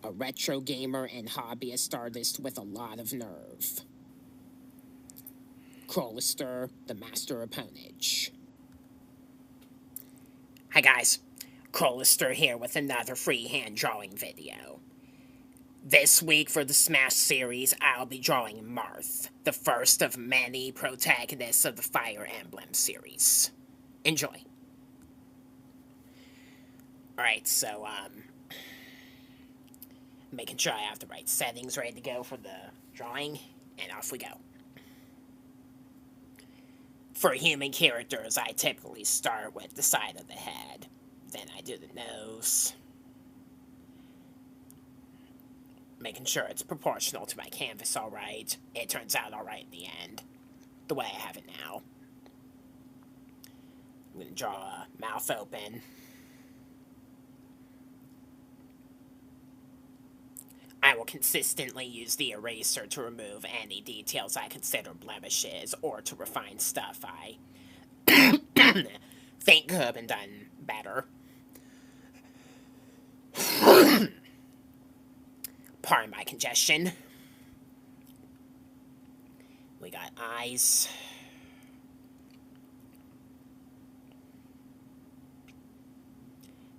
a retro gamer and hobbyist artist with a lot of nerve. Crowlister, the master of ponage. Hi guys, Crowlister here with another freehand drawing video. This week for the Smash series, I'll be drawing Marth, the first of many protagonists of the Fire Emblem series. Enjoy. Alright, so, making sure I have the right settings ready to go for the drawing, and off we go. For human characters, I typically start with the side of the head. Then I do the nose. Making sure it's proportional to my canvas alright. It turns out alright in the end. The way I have it now. I'm going to draw a mouth open. I will consistently use the eraser to remove any details I consider blemishes or to refine stuff I think could have been done better. Pardon my congestion. We got eyes.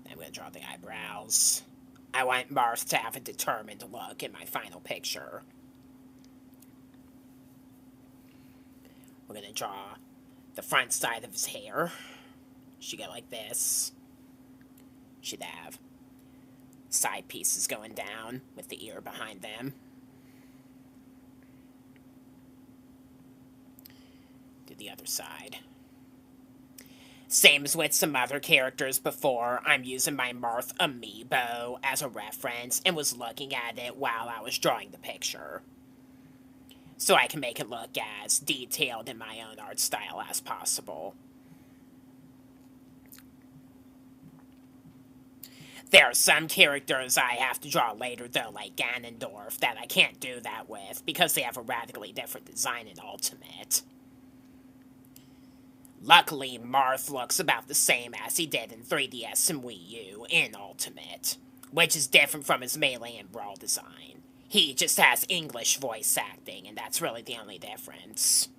I'm going to draw the eyebrows. I want Marth to have a determined look in my final picture. We're going to draw the front side of his hair. Should go like this. Should have side pieces going down with the ear behind them. Do the other side. Same as with some other characters before, I'm using my Marth amiibo as a reference and was looking at it while I was drawing the picture. So I can make it look as detailed in my own art style as possible. There are some characters I have to draw later though, like Ganondorf, that I can't do that with because they have a radically different design in Ultimate. Luckily, Marth looks about the same as he did in 3DS and Wii U in Ultimate, which is different from his Melee and Brawl design. He just has English voice acting, and that's really the only difference.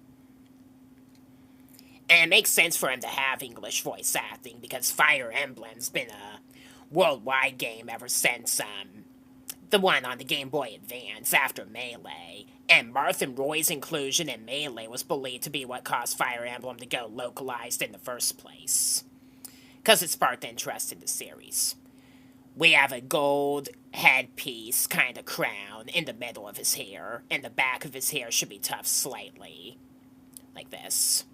And it makes sense for him to have English voice acting, because Fire Emblem's been a worldwide game ever since, the one on the Game Boy Advance after Melee, and Marth and Roy's inclusion in Melee was believed to be what caused Fire Emblem to go localized in the first place, because it sparked interest in the series. We have a gold headpiece kind of crown in the middle of his hair, and the back of his hair should be tufted slightly, like this.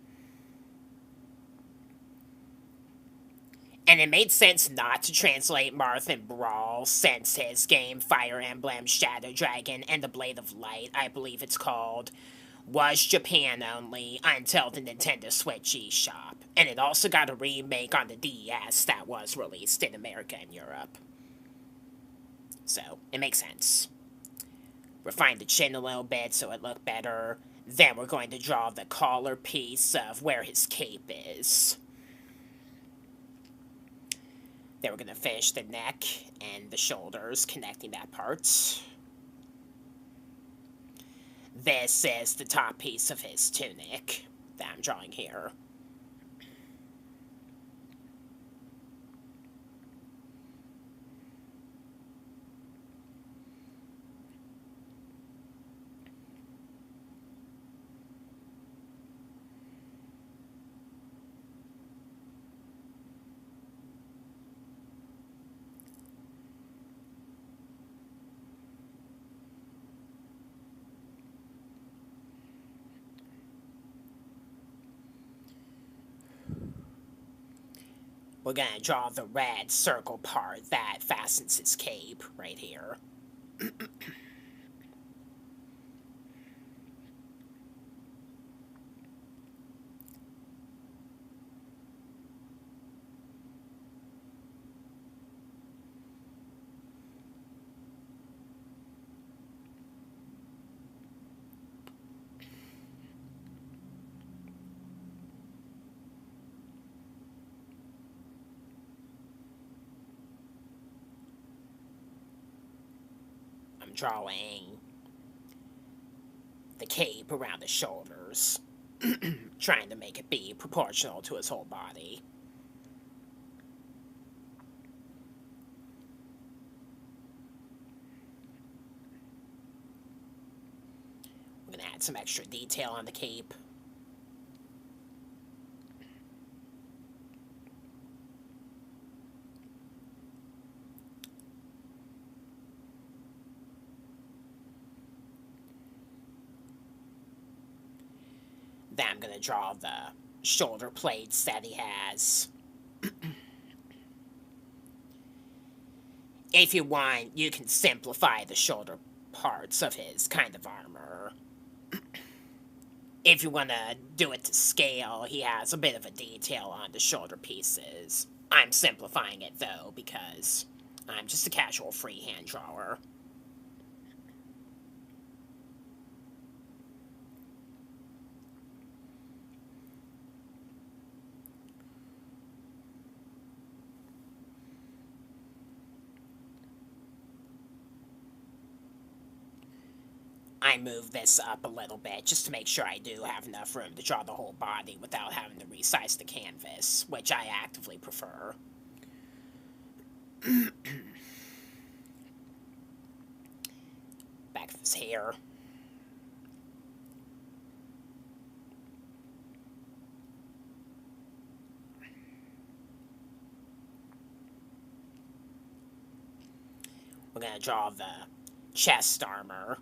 And it made sense not to translate Marth in Brawl, since his game Fire Emblem Shadow Dragon and the Blade of Light, I believe it's called, was Japan only until the Nintendo Switch eShop. And it also got a remake on the DS that was released in America and Europe. So, it makes sense. Refine the chin a little bit so it looked better. Then we're going to draw the collar piece of where his cape is. Then we're going to finish the neck and the shoulders, connecting that part. This is the top piece of his tunic that I'm drawing here. We're going to draw the red circle part that fastens his cape right here. I'm drawing the cape around the shoulders, trying to make it be proportional to his whole body. We're going to add some extra detail on the cape. Then I'm going to draw the shoulder plates that he has. If you want, you can simplify the shoulder parts of his kind of armor. If you want to do it to scale, he has a bit of a detail on the shoulder pieces. I'm simplifying it, though, because I'm just a casual freehand drawer. I move this up a little bit just to make sure I do have enough room to draw the whole body without having to resize the canvas, which I actively prefer. Back of his hair. We're going to draw the chest armor.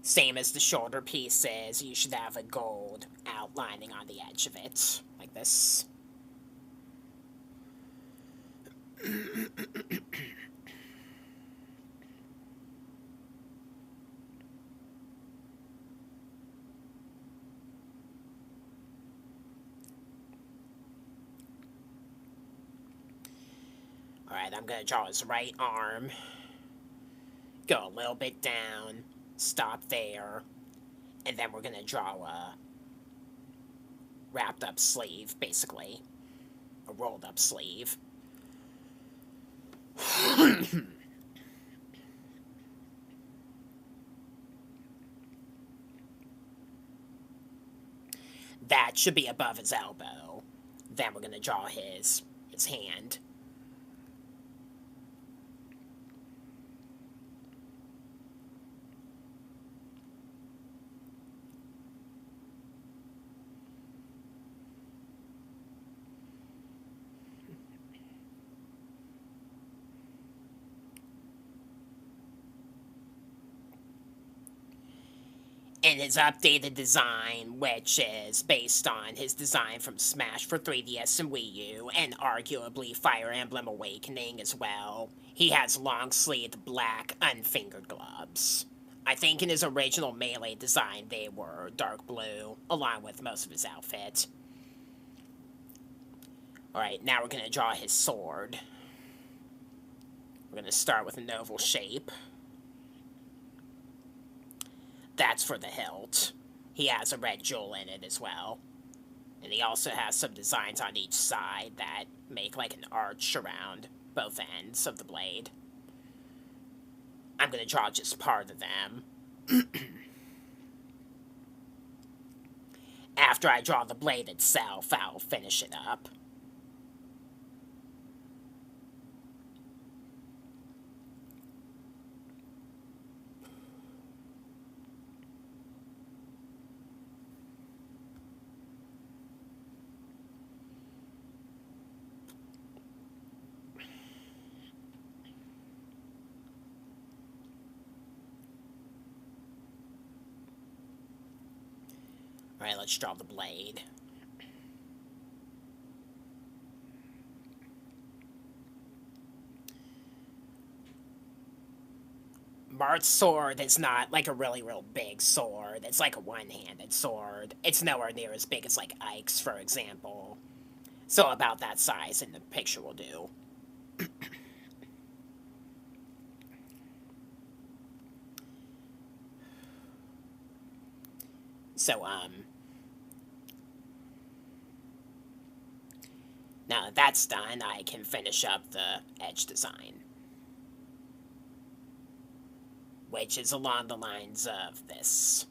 Same as the shoulder pieces, you should have a gold outlining on the edge of it, like this. Alright, I'm going to draw his right arm. Go a little bit down. Stop there. And then we're going to draw a wrapped up sleeve, basically. A rolled up sleeve. That should be above his elbow. Then we're going to draw his hand. And his updated design, which is based on his design from Smash for 3DS and Wii U, and arguably Fire Emblem Awakening as well. He has long-sleeved black, unfingered gloves. I think in his original Melee design they were dark blue, along with most of his outfit. Alright, now we're going to draw his sword. We're going to start with an oval shape. That's for the hilt. He has a red jewel in it as well. And he also has some designs on each side that make like an arch around both ends of the blade. I'm going to draw just part of them. After I draw the blade itself, I'll finish it up. Alright, let's draw the blade. Marth's sword is not like a real big sword. It's like a one-handed sword. It's nowhere near as big as like Ike's, for example. So about that size in the picture will do. So, now that that's done, I can finish up the edge design, which is along the lines of this.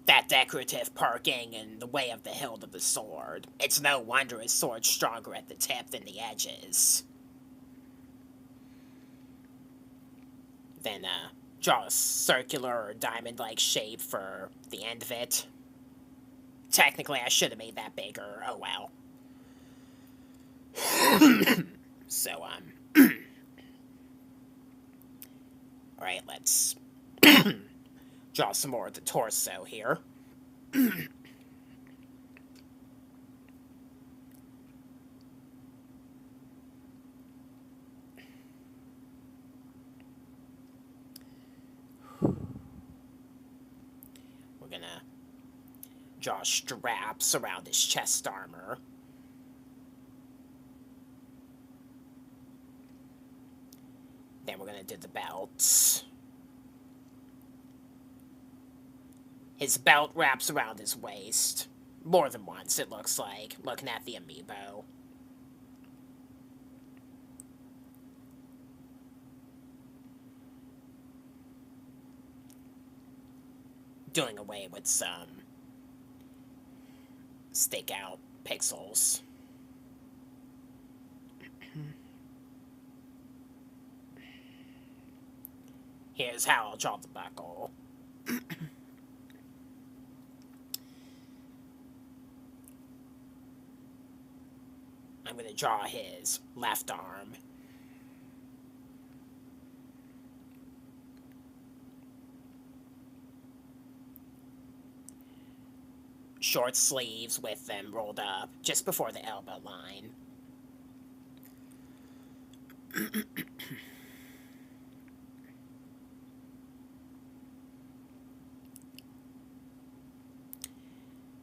That decorative parking in the way of the hilt of the sword. It's no wonder his sword's stronger at the tip than the edges. Then, draw a circular or diamond-like shape for the end of it. Technically, I should have made that bigger. Oh well. So, alright, let's draw some more of the torso here. We're gonna draw straps around his chest armor. Then we're gonna do the belts. His belt wraps around his waist. More than once, it looks like, looking at the amiibo. Doing away with some stick out pixels. Here's how I'll draw the buckle. I'm going to draw his left arm. Short sleeves with them rolled up just before the elbow line.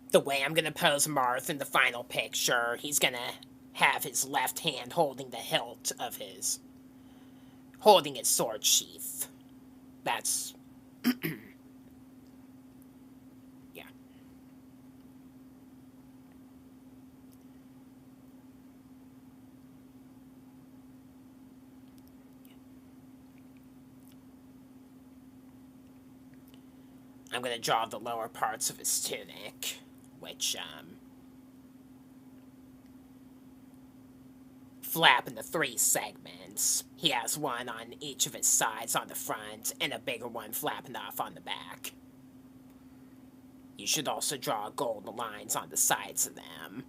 The way I'm going to pose Marth in the final picture, he's going to have his left hand holding the hilt of his... holding his sword sheath. That's... yeah. I'm going to draw the lower parts of his tunic, which, flap into 3 segments. He has one on each of his sides on the front, and a bigger one flapping off on the back. You should also draw gold lines on the sides of them.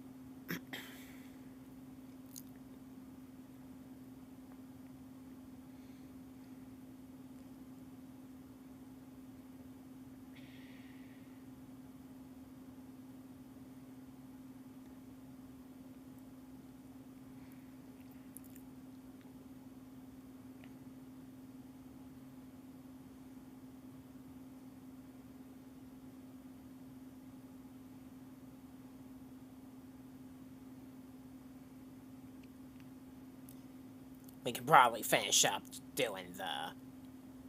We can probably finish up doing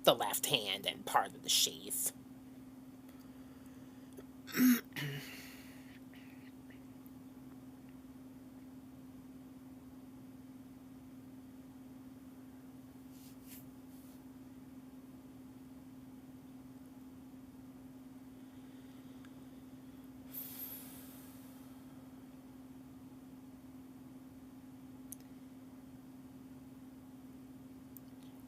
the left hand and part of the sheath.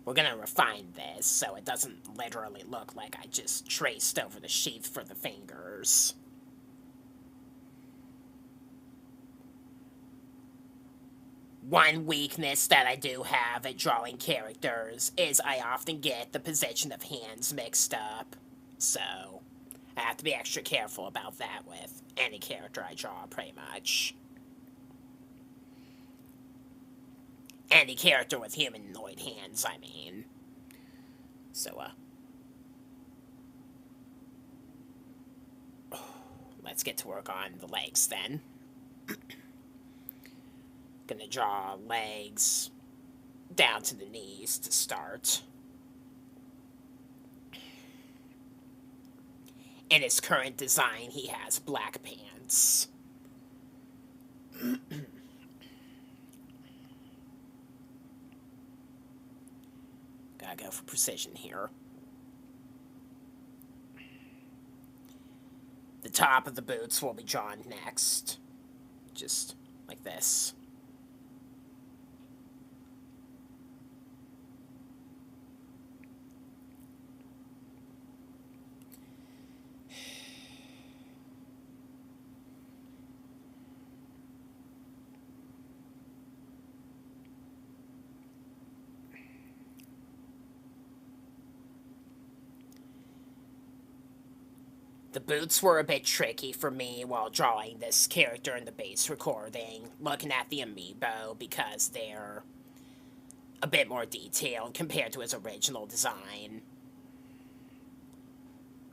We're gonna refine this so it doesn't literally look like I just traced over the sheath for the fingers. One weakness that I do have at drawing characters is I often get the position of hands mixed up. So, I have to be extra careful about that with any character I draw, pretty much. Any character with humanoid hands, I mean. So, let's get to work on the legs then. Gonna draw legs down to the knees to start. In his current design, he has black pants. Gotta go for precision here. The top of the boots will be drawn next. Just like this. The boots were a bit tricky for me while drawing this character in the base recording, looking at the amiibo, because they're a bit more detailed compared to his original design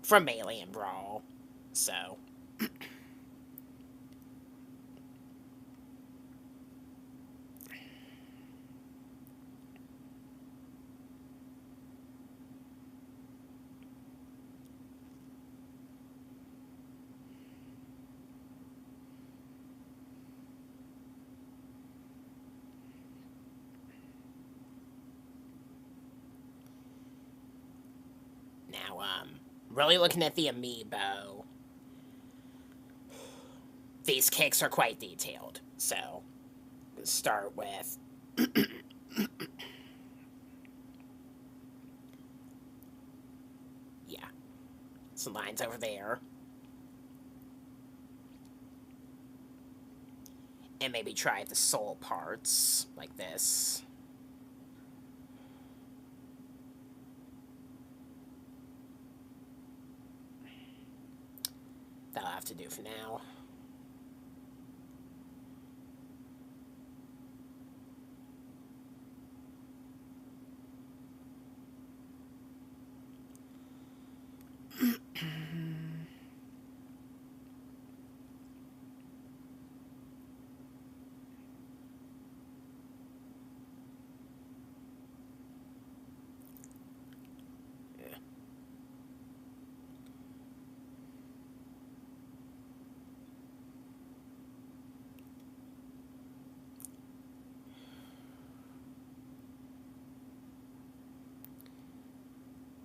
from Melee and Brawl. So, now, really looking at the amiibo, these kicks are quite detailed. So, let's start with yeah, some lines over there. And maybe try the sole parts, like this. That'll have to do for now.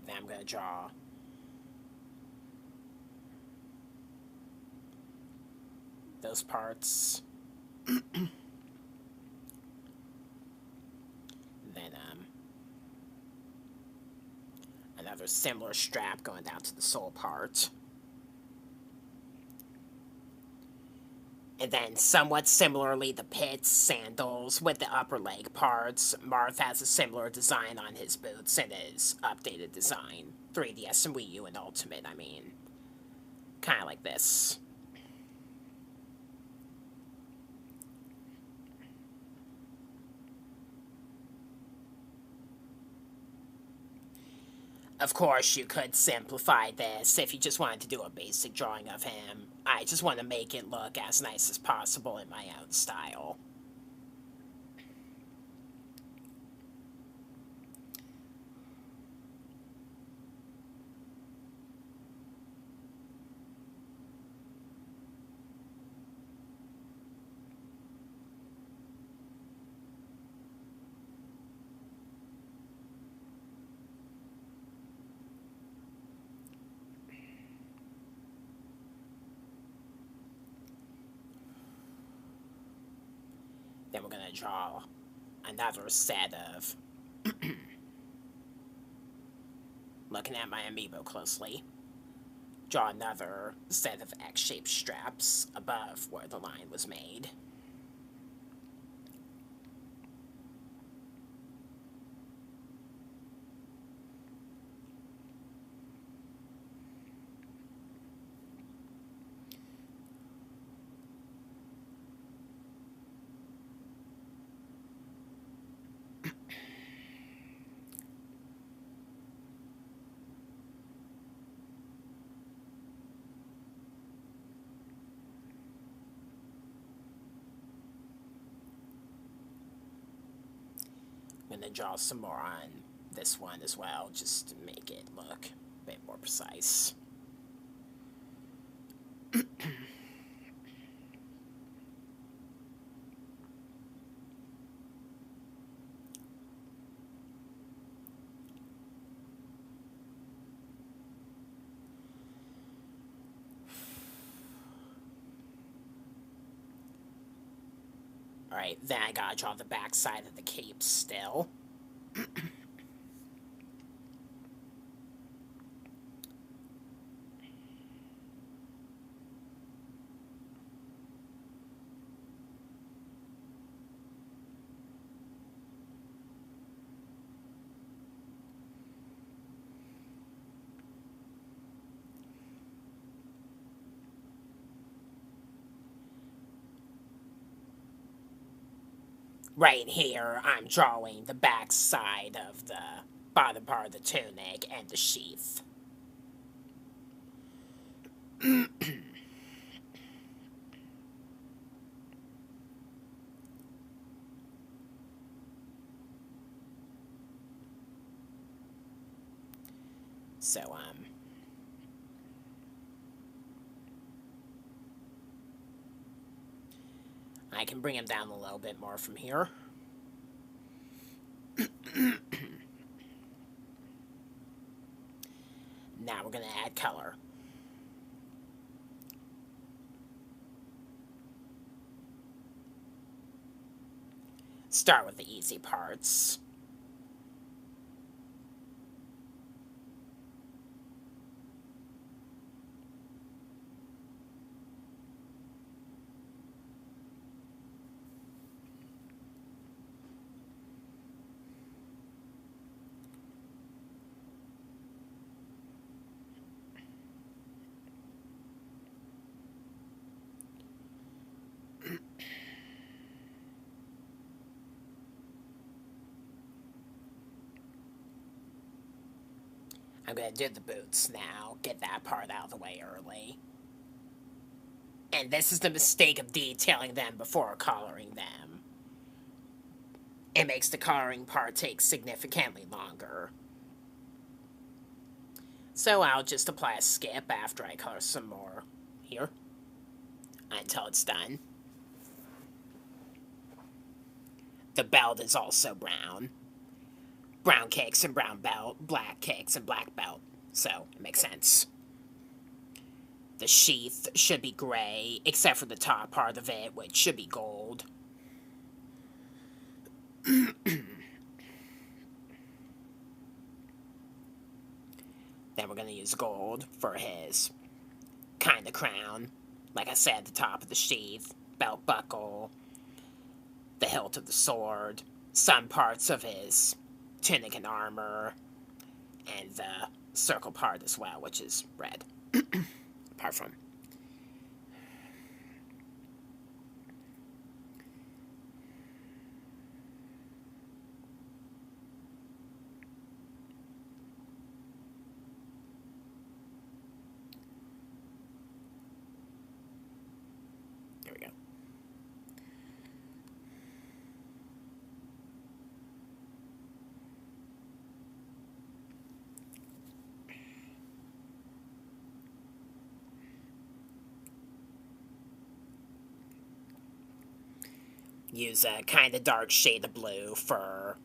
Then I'm going to draw those parts. Then another similar strap going down to the sole part. And then, somewhat similarly, the pits, sandals, with the upper leg parts. Marth has a similar design on his boots in his updated design. 3DS and Wii U and Ultimate, I mean. Kind of like this. Of course, you could simplify this if you just wanted to do a basic drawing of him. I just want to make it look as nice as possible in my own style. Then we're going to draw another set of... Looking at my amiibo closely. Draw another set of X-shaped straps above where the line was made. going to draw some more on this one as well, just to make it look a bit more precise. Alright, then I gotta draw the back side of the cape still. Right here, I'm drawing the back side of the bottom part of the tunic and the sheath. So, I can bring him down a little bit more from here. Now we're going to add color. Start with the easy parts. I'm going to do the boots now, get that part out of the way early. And this is the mistake of detailing them before coloring them. It makes the coloring part take significantly longer. So I'll just apply a skip after I color some more here until it's done. The belt is also brown. Brown kicks and brown belt, black kicks and black belt. So it makes sense. The sheath should be gray, except for the top part of it, which should be gold. Then we're going to use gold for his kind of crown. Like I said, the top of the sheath, belt buckle, the hilt of the sword, some parts of his tunic and armor, and the circle part as well, which is red. Apart from. There we go. Use a kind of dark shade of blue for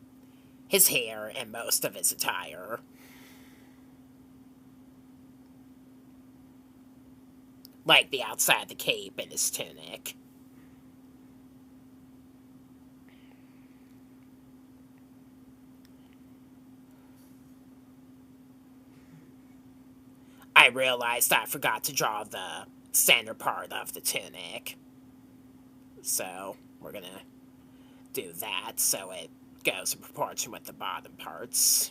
his hair and most of his attire. Like the outside of the cape and his tunic. I realized I forgot to draw the center part of the tunic. So we're gonna do that so it goes in proportion with the bottom parts.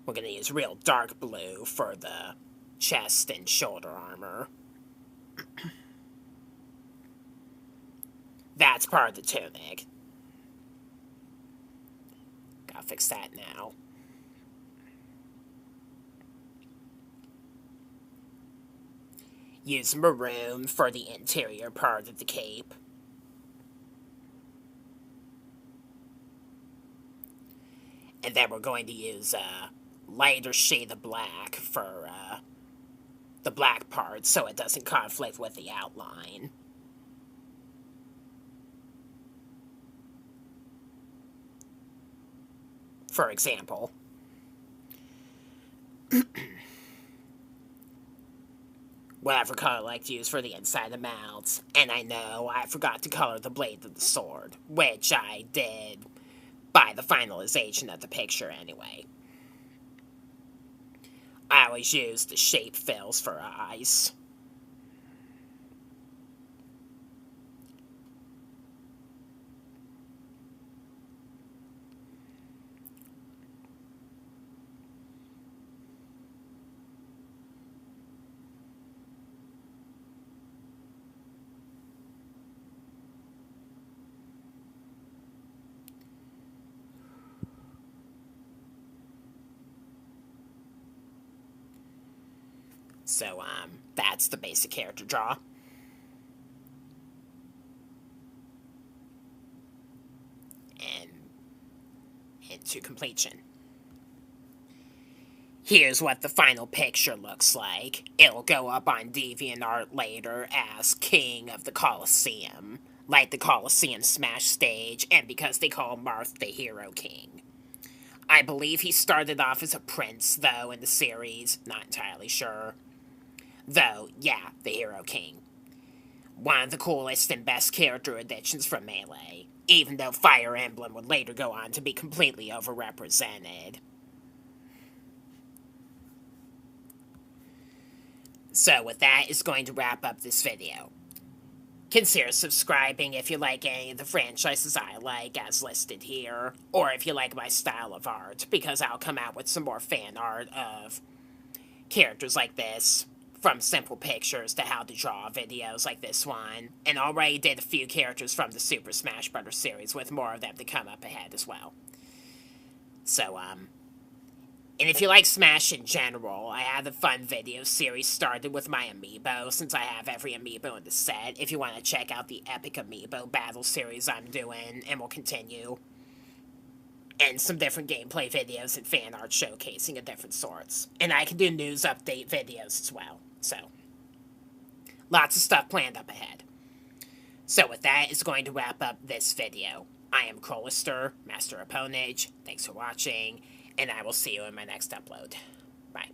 We're gonna use real dark blue for the chest and shoulder armor. That's part of the tunic. Gotta fix that now. use maroon for the interior part of the cape. And then we're going to use a lighter shade of black for the black part so it doesn't conflict with the outline. For example, whatever color I like to use for the inside of the mouths. And I know I forgot to color the blade of the sword, which I did by the finalization of the picture anyway. I always use the shape fills for eyes. So, that's the basic character draw. And into completion. Here's what the final picture looks like. It'll go up on DeviantArt later as King of the Colosseum, like the Colosseum Smash stage, and because they call Marth the Hero King. I believe he started off as a prince, though, in the series. Not entirely sure. Though, yeah, the Hero King. One of the coolest and best character additions from Melee, even though Fire Emblem would later go on to be completely overrepresented. So with that, is going to wrap up this video. Consider subscribing if you like any of the franchises I like, as listed here, or if you like my style of art, because I'll come out with some more fan art of characters like this, from simple pictures to how to draw videos like this one, and already did a few characters from the Super Smash Bros. Series, with more of them to come up ahead as well. So, and if you like Smash in general, I have a fun video series started with my amiibo, since I have every amiibo in the set, if you want to check out the Epic Amiibo Battle series I'm doing, and will continue. And some different gameplay videos and fan art showcasing of different sorts. And I can do news update videos as well. So, lots of stuff planned up ahead. So with that, is going to wrap up this video. I am Crolister, Master Opponage. Thanks for watching, and I will see you in my next upload. Bye.